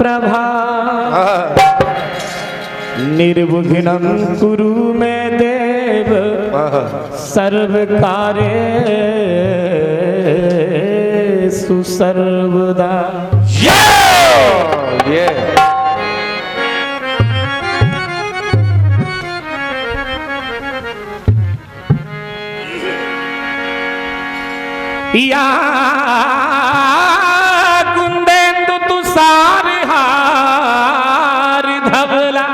प्रभा निर्विघ्नं कुरु मे देव सर्वकार्येषु सर्वदा। या कुंदेंदु तुषार हार धवला,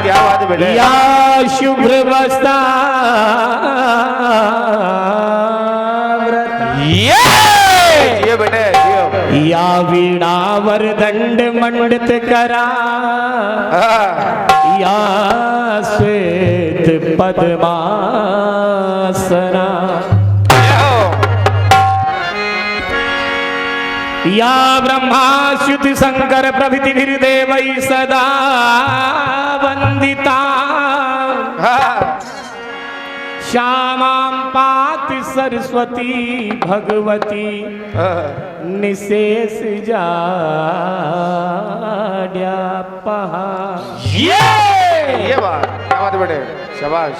क्या बात है बेटे। या शुभ्र वस्त्रावृत, ये बेटे या वीणावर दंड मंडित करा, या श्वेत पद्मासना, या ब्रह्मा श्रुति शंकर प्रभृति देवै सदा वंदिता, श्यामां पाति सरस्वती भगवती निशेष जाड्यापहा। ये बात क्या बात है बेटे, शाबाश।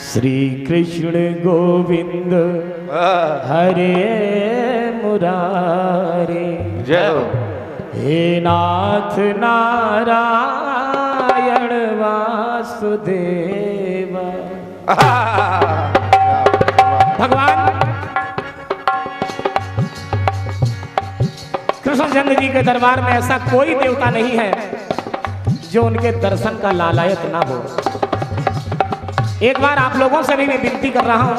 श्री कृष्ण गोविंद हरे मुरारे, जय हो। हे नाथ नारायण वासुदेव। भगवान कृष्णचंद्र जी के दरबार में ऐसा कोई देवता नहीं है जो उनके दर्शन का लालायत ना हो। एक बार आप लोगों से भी मैं विनती कर रहा हूं,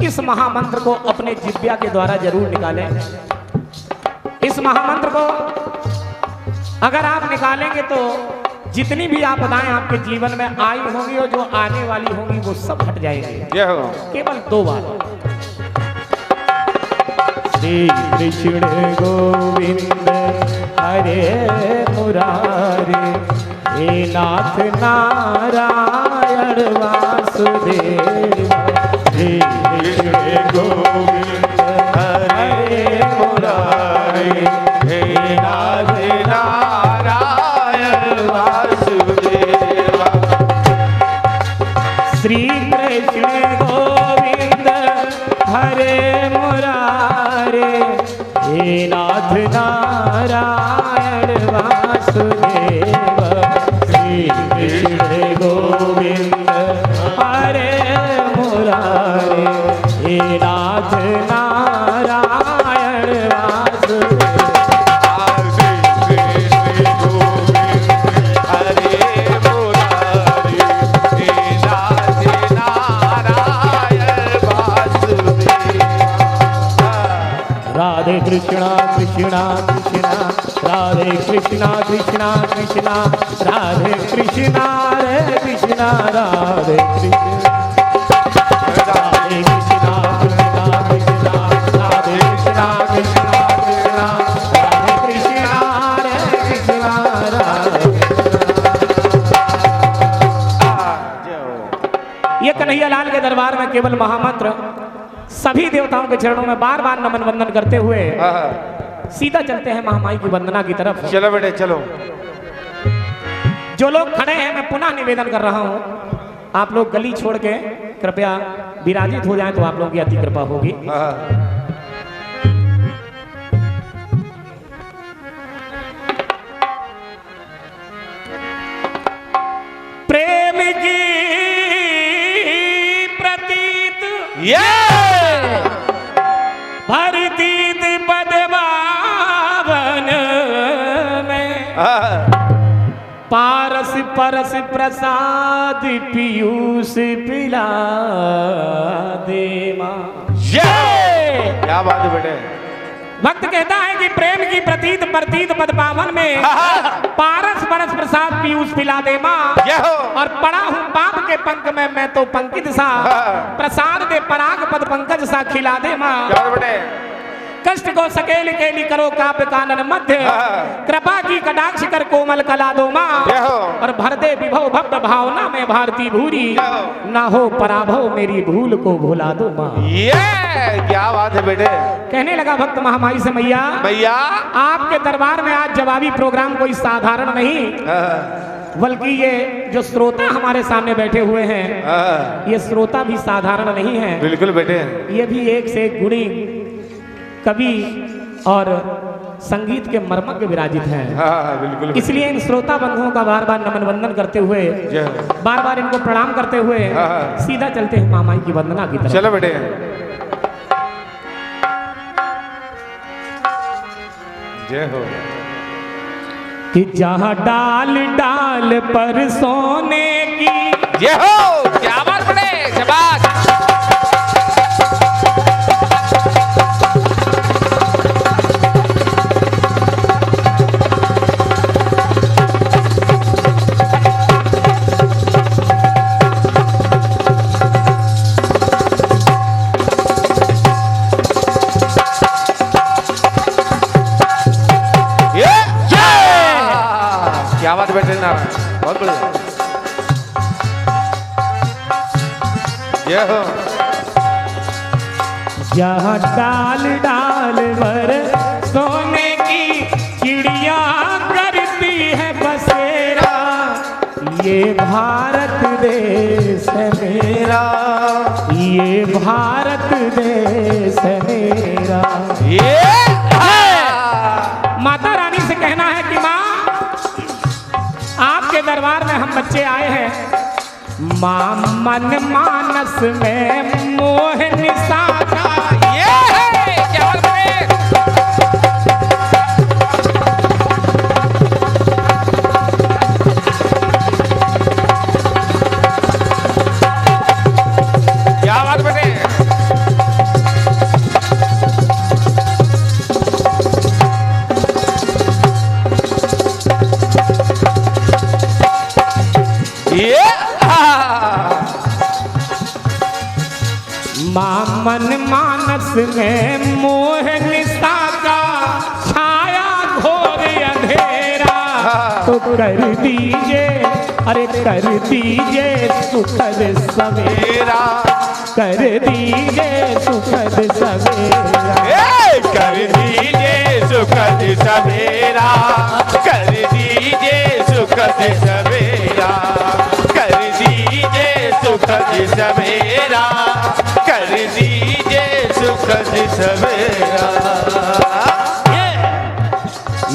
इस महामंत्र को अपने जिह्वा के द्वारा जरूर निकालें। इस महामंत्र को अगर आप निकालेंगे तो जितनी भी आपदाएं आपके जीवन में आई होंगी और जो आने वाली होंगी वो सब हट जाएंगी। केवल 2 बार। श्री कृष्ण गोविंद हरे मुरारे, हे नाथ नारायण वासुदेव। श्री कृष्ण गोविंद हरे मुरारे, हे नाथ नारायण वासुदेव। श्री कृष्ण गोविंद हरे मुरारे, हे नाथ नारायण वासुदेव। श्री कृष्ण गोविंद हरे मुरारे, हे नाथ नारायण वासुदेव। राधे कृष्णा कृष्णा कृष्णा राधे कृष्णा कृष्णा कृष्णा राधे कृष्णा रे कृष्णा राधे कृष्णा। राधे कृष्णा कृष्णा कृष्णा राधे कृष्णा कृष्णा कृष्णा राधे कृष्णा रे कृष्णा राधे कृष्णा। ये कन्हैया लाल के दरबार में केवल महामंत्र सभी देवताओं के चरणों में बार बार नमन वंदन करते हुए सीधा चलते हैं महामाई की वंदना की तरफ। चलो बेटे चलो। जो लोग खड़े हैं मैं पुनः निवेदन कर रहा हूं, आप लोग गली छोड़ के कृपया विराजित हो जाएं तो आप लोगों की अति कृपा होगी। प्रेम की प्रतीत भरतीत पद्मावन में, पारस परस प्रसाद पीयूष पिला दे मां। क्या बात है बेटे। भक्त कहता है कि प्रेम की प्रतीत प्रतीत पद पावन में पारस परस प्रसाद पीयूष पिला दे मां। और पड़ा हूं पाप के पंख में मैं तो पंकित सा, प्रसाद दे पराग पद पंकज सा खिला दे मां। कष्ट को सकेल केली करो काप कानन मध्य, कृपा की कटाक्ष कर कोमल कला दो माँ, और भर दे विभव भक्त भावना में भारती भूरी, ना हो पराभव मेरी भूल को भुला दो माँ। ये क्या बात है बेटे। कहने लगा भक्त महामाई से, मैया भैया आपके दरबार में आज जवाबी प्रोग्राम कोई साधारण नहीं, बल्कि ये जो श्रोता हमारे सामने बैठे हुए हैं, ये श्रोता भी साधारण नहीं है। बिल्कुल बेटे, ये भी एक से एक गुणी कवि और संगीत के मर्मज्ञ विराजित हैं। बिल्कुल। इसलिए इन श्रोता बंधुओं का बार बार नमन वंदन करते हुए, बार बार इनको प्रणाम करते हुए सीधा चलते हैं मामाई की वंदना की तरफ। चलो बेटे। जय हो। कि जहाँ डाल डाल पर सोने की, जय हो। क्या बात बड़े, शाबाश। क्या बात बैठे ना, बहुत बढ़िया। जय हो। जहाँ डाल डाल पर सोने की चिड़िया करती है बसेरा, ये भारत देश है मेरा, ये भारत देश है मेरा। ये माता रानी से कहना है कि माँ आपके दरबार में हम बच्चे आए हैं, माँ मन मानस में मोह निशाचा, ये है क्या बात है। क्या बात बेटे। माँ मन मानस में मोह निशा का छाया घोर अंधेरा, तो कर दीजिए, अरे कर दीजिए सुखद सवेरा, कर दीजिए सुखद सवेरा, कर दीजिए सुखद सवेरा, कर दीजिए सुखद सवेरा, कर दीजिए सुखद सवेरा, कर दीजिए सुखद सवेरा।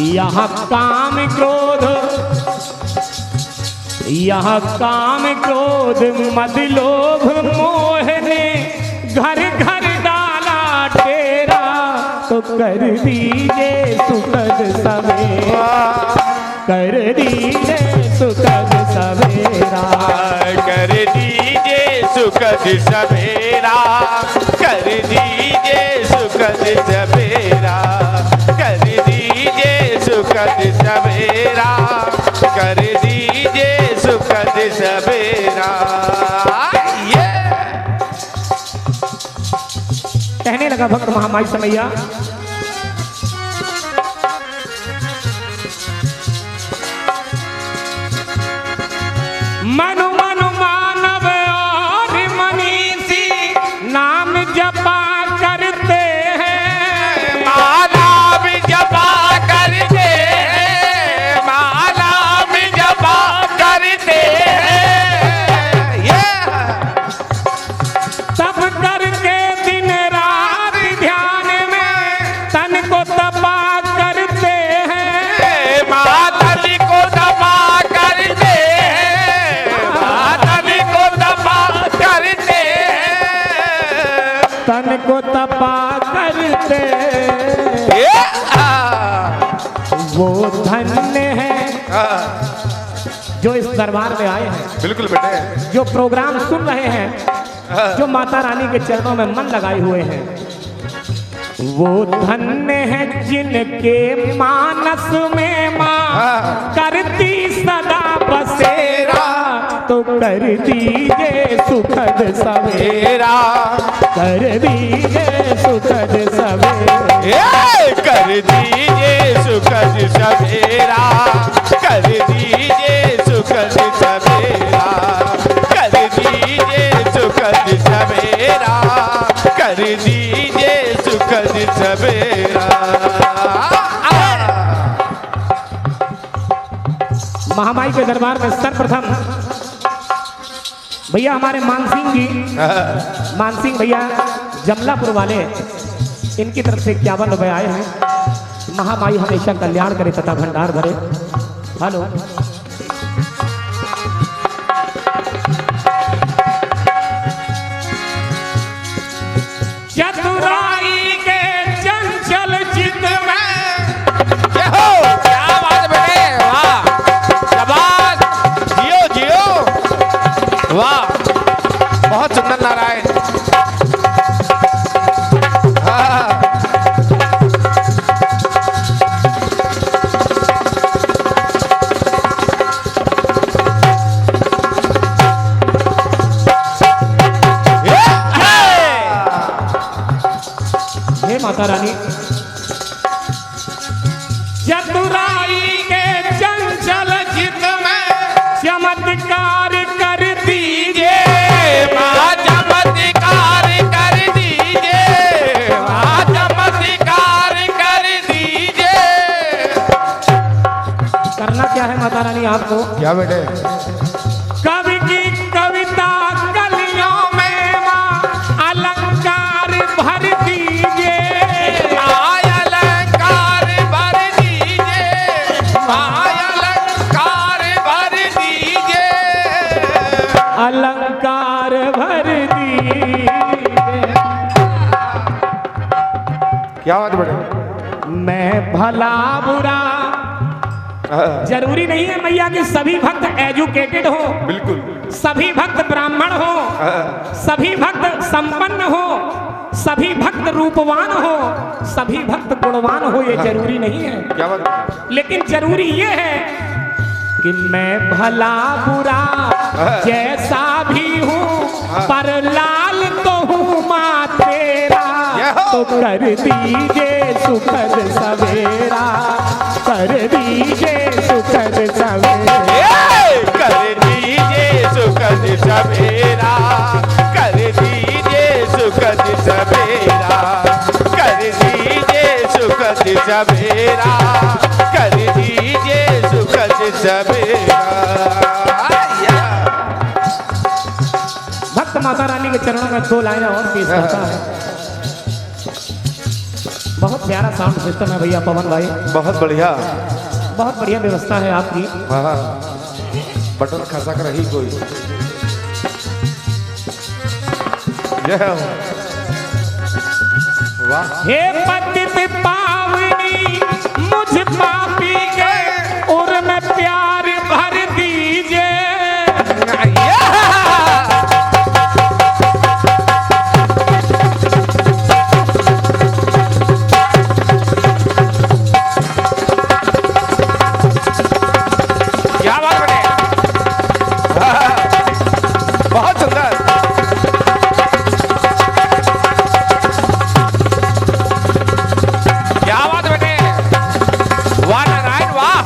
यहाँ काम क्रोध, यहाँ काम क्रोध मद लोभ मोह ने घर घर डाला डेरा, तो कर दीजिए सुखद सवेरा, कर दीजिए सुखद सवेरा, कर दीजिए सुखद सवेरा, कर दीजिए सुखद सवेरा, कर दीजिए सुखद सवेरा, कर दीजिए सुखद सवेरा। कहने लगा भक्त महामाई समैया, मनु मनु मानव और मनीषी नाम जपा करते हैं, माला भी जपा करते हैं, माला भी जपा करते हैं। तब करके दिन रात ध्यान में तन को तपा करते हैं, माता जी को दबा करते हैं, माता जी को दबा करते हैं, तन को तपा करते वो धन्य है जो इस दरबार में आए हैं, बिल्कुल बेटे, जो प्रोग्राम सुन रहे हैं, जो माता रानी के चरणों में मन लगाए हुए हैं, वो धन्य है जिनके मानस में माँ करती सदा बसेरा, तो कर दीजिए सुखद सवेरा, कर दीजिए सुखद सवेरा, कर दीजिए सुखद सवेरा, कर दीजिए सुखद सवेरा, कर दीजिए सुखद सवेरा, कर दीजिए सुखद सवेरा। महामाई के दरबार में सर्वप्रथम भैया हमारे मानसिंह जी, मानसिंह भैया जमलापुर वाले, इनकी तरफ से 51 रुपए आए हैं। महामाई हमेशा कल्याण करे तथा भंडार भरे। हेलो, चतुराई के चंचल चित में, क्या बात बेटे, वाह शाबाश, जियो जियो, वाह बहुत सुंदर नारायण। हे माता रानी, चतुराई के चंचल चित में चमत्कार कर दीजिए, माँ चमत्कार कर दीजिए, माँ चमत्कार कर दीजिए। करना क्या है माता रानी आपको? क्या बेटे? कवि की कविता कलियों में माँ अलंकार भर दीजिए, अलंकार भर दीजिए, अलंकार भर दीजिए, अलंकार भर दीजिए। क्या बात बेटे? मैं भला बुरा जरूरी नहीं है मैया कि सभी भक्त एजुकेटेड हो, बिल्कुल सभी भक्त ब्राह्मण हो, सभी भक्त संपन्न हो, सभी भक्त रूपवान हो, सभी भक्त गुणवान हो, ये जरूरी नहीं है। क्या बात? लेकिन जरूरी ये है कि मैं भला बुरा जैसा भी हूँ, पर लाल तो हूँ माँ तेरा, तो कर दीजिए सुखद सवेरा, कर दीजिए सुखद सवेरा, कर दीजिए सुखद सवेरा, कर दीजिए सुखद सवेरा, कर दीजिए सुखद सवेरा, कर दीजिए सुखद सवेरा। भक्त माता रानी के चरणों में 2 लाइनें और पेश करता है। बहुत प्यारा साउंड सिस्टम है भैया पवन भाई, बहुत बढ़िया, बहुत बढ़िया व्यवस्था है आपकी। बटन खसक रही कोई, वाह। हे पतित पावनी मुझ पापी के उर में प्यार भर दीजिए, क्या बात बने, बहुत सुंदर। क्या बात बेटे, वाह नारायण वाह।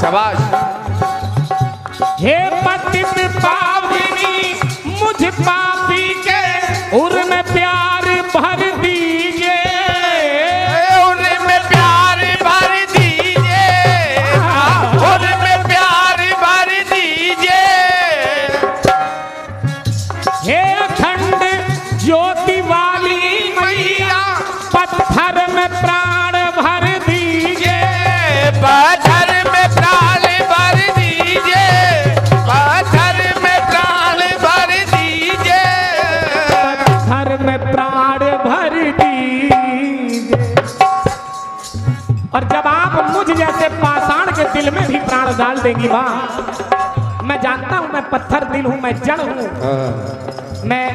शाबाश। हे पतित पावनी मुझ पापी के उर में प्यार भर दीजिए, उनमें प्यार भर दीजिए, उनमें प्यार भर दीजिए। हे अखंड ज्योति वाली मैया पत्थर में प्राण भर दीजिए, पत्थर में प्राण भर दीजिए, पत्थर में प्राण भर दीजिए, पत्थर में प्राण भर दीजिए। और जब आप मुझ जैसे पाषाण के दिल में भी प्राण डाल देंगी माँ, मैं जानता हूं मैं पत्थर दिल हूं, मैं जड़ हूं, मैं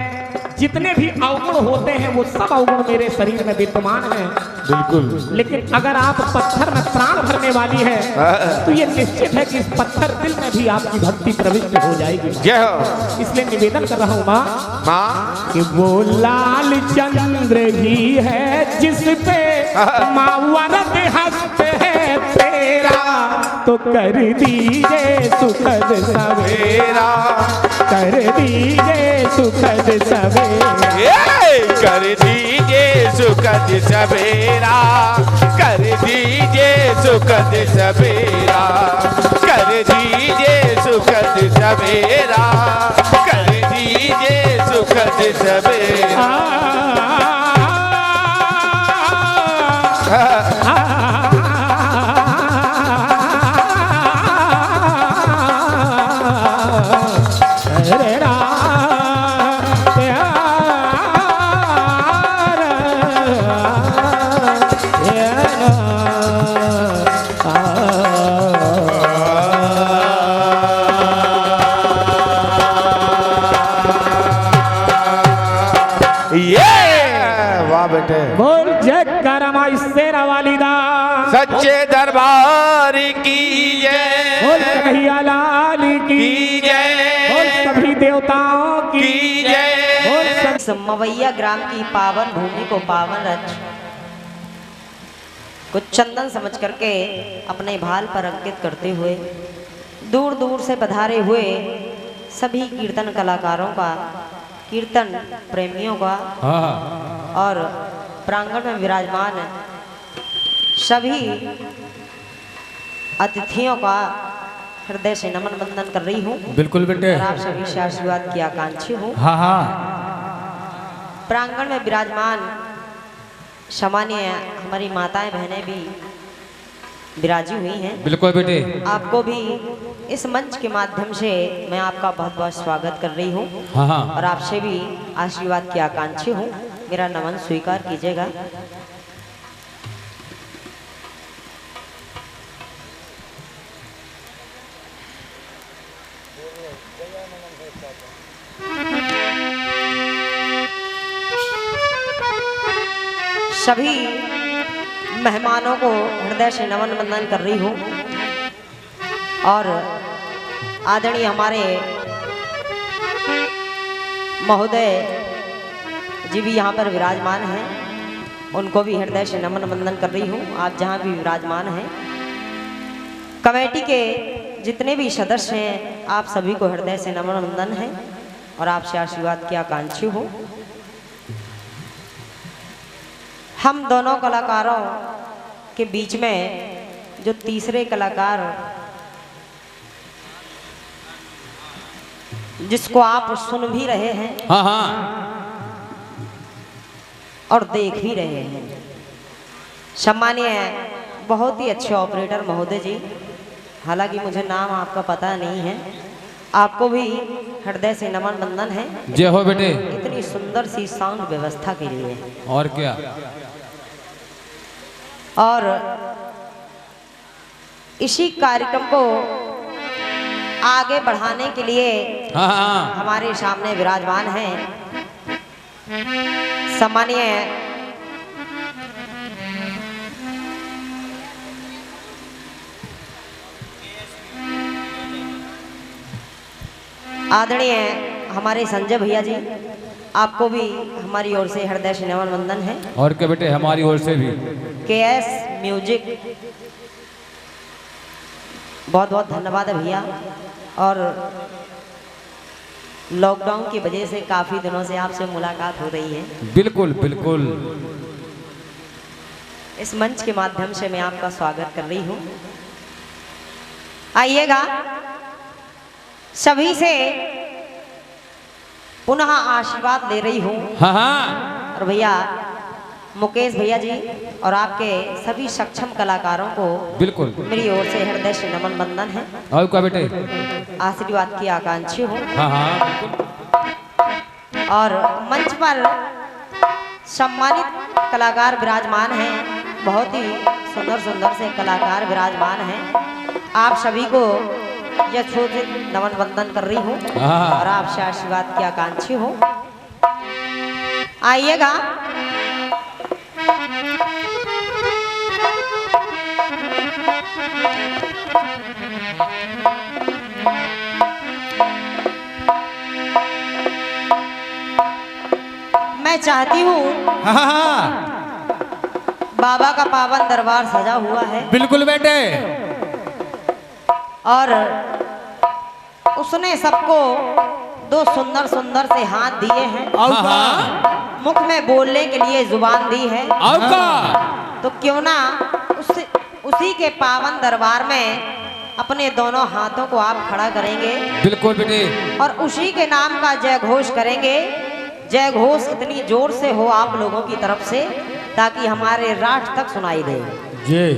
जितने भी अवगुण होते हैं वो सब अवगुण मेरे शरीर में विद्यमान हैं। बिल्कुल। लेकिन अगर आप पत्थर में प्राण भरने वाली है तो ये निश्चित है कि इस पत्थर दिल में भी आपकी भक्ति प्रविष्ट हो जाएगी। जय हो। इसलिए निवेदन कर रहा हूँ माँ माँ कि वो लाल चंद्र ही है जिस पे माँ वरद हस्त है तेरा, तो कर दीजिए सुखद सवेरा, कर दीजिए सुखद सवेरा, कर दीजिए सुखद सवेरा, कर दीजिए सुखद सवेरा, कर दीजिए सुखद सवेरा, कर दीजिए सुखद सवेरा। बेटे बोल जय करमा शेरा वालिदा सच्चे दरबार की जय, बोल कन्हैया लाल की जय, बोल सभी देवताओं की जय, बोल मवैया ग्राम की पावन भूमि को पावन रच कुछ चंदन समझ करके अपने भाल पर अंकित करते हुए दूर दूर से पधारे हुए सभी कीर्तन कलाकारों का, कीर्तन प्रेमियों का और प्रांगण में विराजमान सभी अतिथियों का हृदय से नमन वंदन कर रही हूँ। बिल्कुल बेटे। और आप सभी से आशीर्वाद की आकांक्षी हूँ। हाँ हाँ। प्रांगण में विराजमान सामान्य हमारी माताएं बहनें भी विराजी हुई हैं। बिल्कुल बेटे। आपको भी इस मंच के माध्यम से मैं आपका बहुत बहुत स्वागत कर रही हूँ। हाँ हाँ। और आपसे भी आशीर्वाद की आकांक्षी हूँ। मेरा नमन स्वीकार कीजिएगा। सभी मेहमानों को हृदय से नमन वंदन कर रही हूँ। और आदरणीय हमारे महोदय जी भी यहाँ पर विराजमान हैं, उनको भी हृदय से नमन वंदन कर रही हूँ। आप जहाँ भी विराजमान हैं, कमेटी के जितने भी सदस्य हैं, आप सभी को हृदय से नमन वंदन है और आपसे आशीर्वाद की आकांक्षी हूँ। हम दोनों कलाकारों के बीच में जो तीसरे कलाकार जिसको आप सुन भी रहे हैं, हाँ हाँ, और देख भी रहे हैं, सम्मानीय बहुत ही अच्छे ऑपरेटर महोदय जी, हालांकि मुझे नाम आपका पता नहीं है, आपको भी हृदय से नमन वंदन है। जय हो बेटे। इतनी सुंदर सी साउंड व्यवस्था के लिए। और क्या। और इसी कार्यक्रम को आगे बढ़ाने के लिए हाँ हाँ, हमारे सामने विराजमान हैं सम्मानीय आदरणीय हमारे संजय भैया जी, आपको भी हमारी ओर से हृदय से नमन वंदन है। और क्या बेटे, हमारी ओर से भी। KS म्यूजिक बहुत बहुत धन्यवाद है भैया। और लॉकडाउन की वजह से काफ़ी दिनों से आपसे मुलाकात हो रही है। बिल्कुल बिल्कुल। इस मंच के माध्यम से मैं आपका स्वागत कर रही हूँ। आइएगा, सभी से पुनः आशीर्वाद ले रही हूँ। हाँ हाँ, और भैया मुकेश भैया जी और आपके सभी सक्षम कलाकारों को बिल्कुल मेरी ओर से हृदय से नमन वंदन है। और क्या बेटे। आशीर्वाद की आकांक्षी हूँ। हाँ हाँ, और मंच पर सम्मानित कलाकार विराजमान हैं, बहुत ही सुंदर सुंदर से कलाकार विराजमान हैं। आप सभी को यथोचित नमन वंदन कर रही हूँ हाँ। और आपसे आशीर्वाद की आकांक्षी हूँ। आइएगा। मैं चाहती हूँ हाँ हाँ बाबा का पावन दरबार सजा हुआ है बिल्कुल बेटे। और उसने सबको दो सुंदर सुंदर से हाथ दिए हैं, हाँ मुख में बोलने के लिए जुबान दी है। का तो क्यों ना उसी के पावन दरबार में अपने दोनों हाथों को आप खड़ा करेंगे बिल्कुल बेटे। और उसी के नाम का जय घोष करेंगे। जय घोष इतनी जोर से हो आप लोगों की तरफ से ताकि हमारे राष्ट्र तक सुनाई दे। जय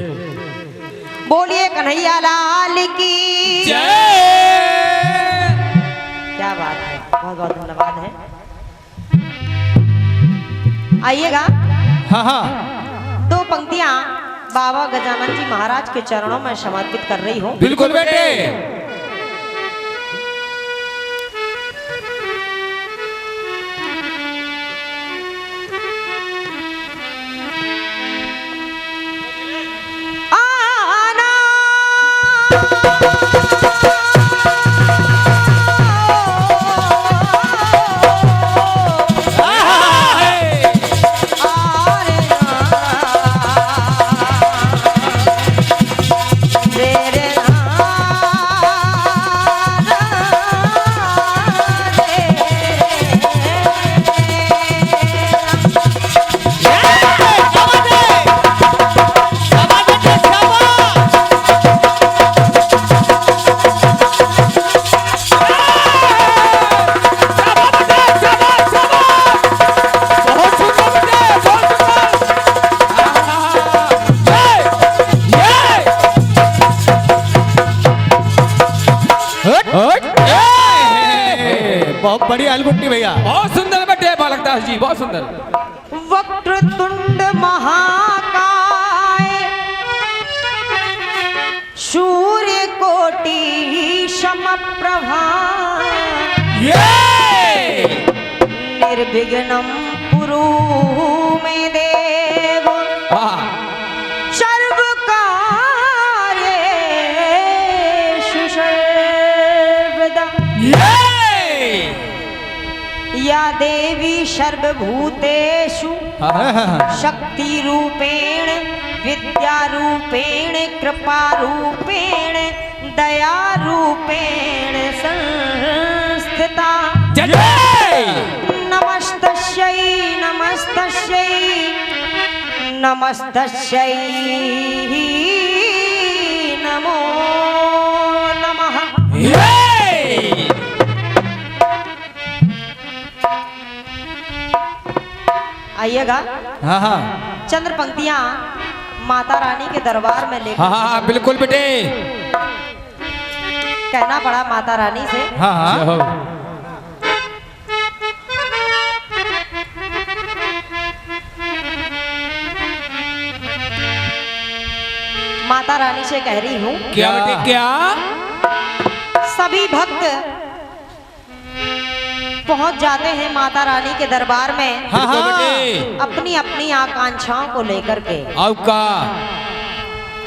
बोलिए कन्हैया लाल की जय। क्या बात है, बहुत बहुत धन्यवाद है। आइएगा। हाँ हाँ दो पंक्तियां बाबा गजानन जी महाराज के चरणों में समर्पित कर रही हूँ। बिल्कुल बेटे। बहुत बड़ी अलगुट्टी भैया, बहुत सुंदर बेटे बालकदास जी, बहुत सुंदर। वक्रतुंड महाकाय सूर्य कोटि समप्रभा निर्विघ्नं कुरु मे देव सर्व कार्येषु सर्वदा। या देवी सर्वभूतेषु शक्ति रूपेण विद्या रूपेण कृपा रूपेण दया रूपेण संस्थिता। नमस्तस्यै नमस्तस्यै नमस्तस्यै नमो नमः। आइएगा। हाँ हाँ चंद्र पंक्तियां माता रानी के दरबार में लेकर हाँ बिल्कुल बेटे। कहना पड़ा माता रानी से। हाँ हाँ माता रानी से कह रही हूँ क्या बेटे क्या? सभी भक्त पहुंच जाते हैं माता रानी के दरबार में हाँ हाँ अपनी अपनी आकांक्षाओं को लेकर के। आपका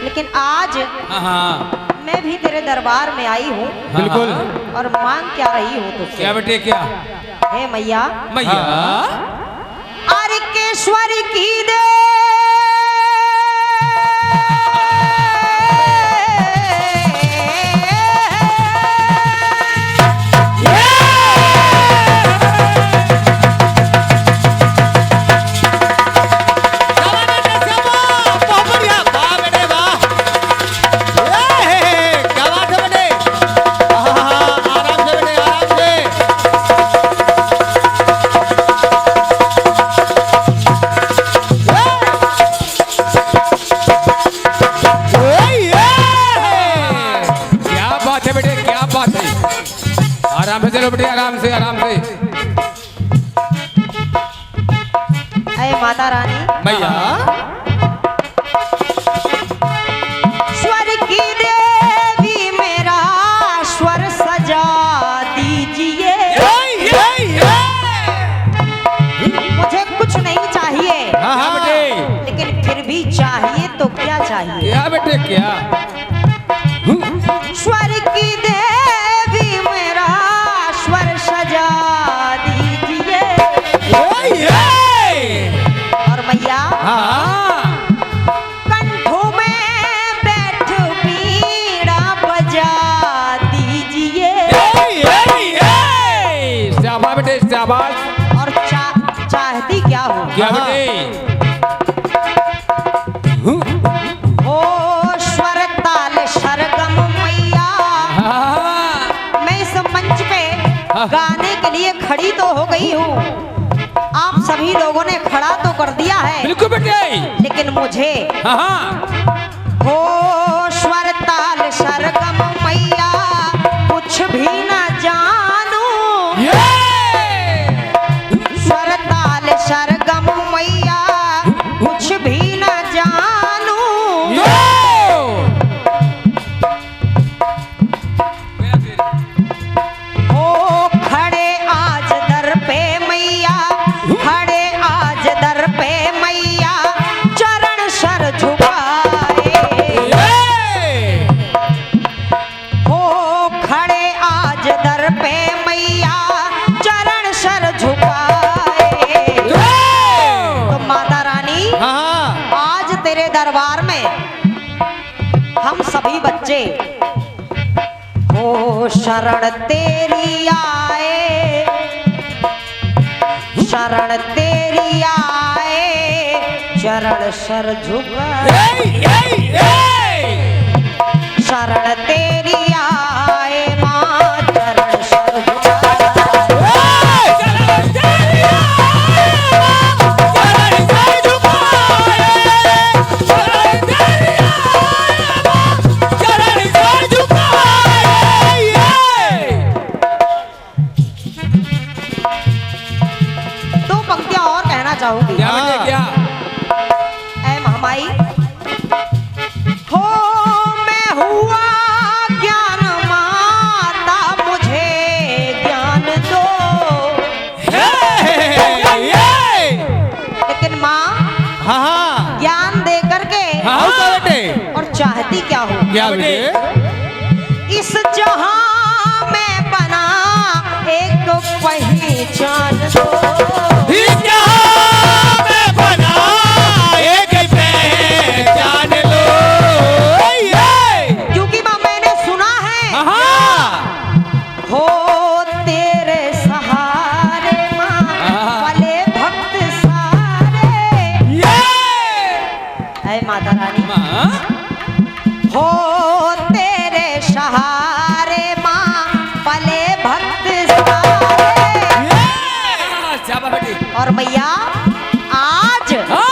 लेकिन आज हाँ हाँ मैं भी तेरे दरबार में आई हूँ बिल्कुल। और मांग क्या रही हूँ तुझसे। क्या बेटे क्या? हे मैया मैया आर्केश्वर की दे चलो बेटे आराम से आराम से। अरे माता रानी मैया स्वर की देवी मेरा स्वर सजा दीजिए मुझे क्या स्वर की देवी मेरा स्वर सजा दीजिए। और मैया हाँ कंठों में बैठ बीड़ा बजा दीजिए। शाबाश बेटे शाबाश। और चाहती क्या हो? क्या बेटे ओ स्वर ताल सरगम मैया, हाँ मैं इस मंच पे गाने के लिए खड़ी तो हो गई हूँ, आप सभी लोगों ने खड़ा तो कर दिया है, बिल्कुल बेटे लेकिन मुझे हाँ हो स्वर ताल सरगम मैया कुछ भी न जानू। स्वर ताल सरगम मैया कुछ भी न जानू। हो खड़े आज दर पे मैया, खड़े आज दर पे मैया चरण सर झुकाए। हो खड़े आज दर पे मैया चरण सर झुकाए। तो माता रानी हाँ आज तेरे दरबार में हम सभी बच्चे हो शरण तेरी आए, शरण तेरी आए चरण सर झुकाए। शरण तेरी आए माँ चरण सर दो पंक्तियां और कहना चाहूंगी। क्या बेटे क्या ऐ महामाई हो मैं हुआ ज्ञान माता मुझे ज्ञान दो। लेकिन माँ हाँ ज्ञान दे करके हाँ बेटे और चाहती क्या हो? क्या बेटे इस जहां में बना एक पहचान दो। क्योंकि माँ मैंने सुना है हो तेरे सहारे माँ वाले भक्त सारे। ऐ माता रानी हो तेरे सहारे माँ पले भक्त सारे। शाबाश बेटी और मैया आज हो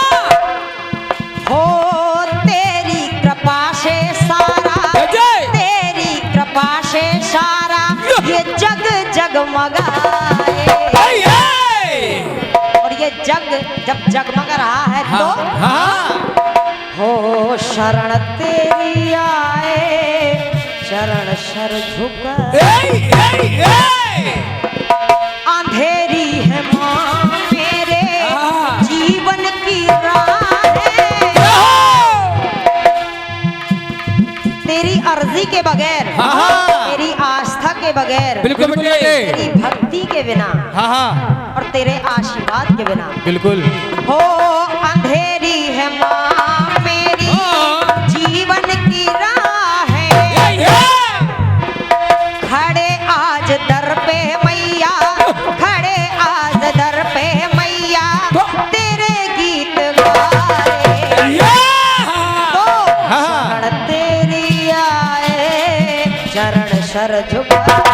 तेरी कृपा से सारा, जय। तेरी कृपा से सारा ये जग जगमगाए। और ये जग जब जगमग रहा है तो हो शरण तेरी आए चरण सर झुकाए। अंधेरी है माँ मेरे जीवन की राहें, तेरी अर्जी के बगैर, तेरी आस्था के बगैर, बिल्कुल बेटे तेरी भक्ति के बिना हाँ और तेरे आशीर्वाद के बिना बिल्कुल हो अंधेरी है माँ मेरी जीवन की राहें। खड़े आज दर पे मैया, खड़े आज दर पे मैया तेरे गीत गाए। तो शरण तेरी आए चरण सर झुकाए।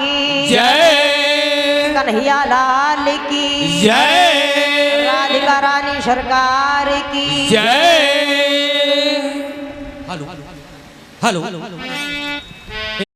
की जय कन्हैया लाल की जय राधिका रानी सरकार की जय हेलो हेलो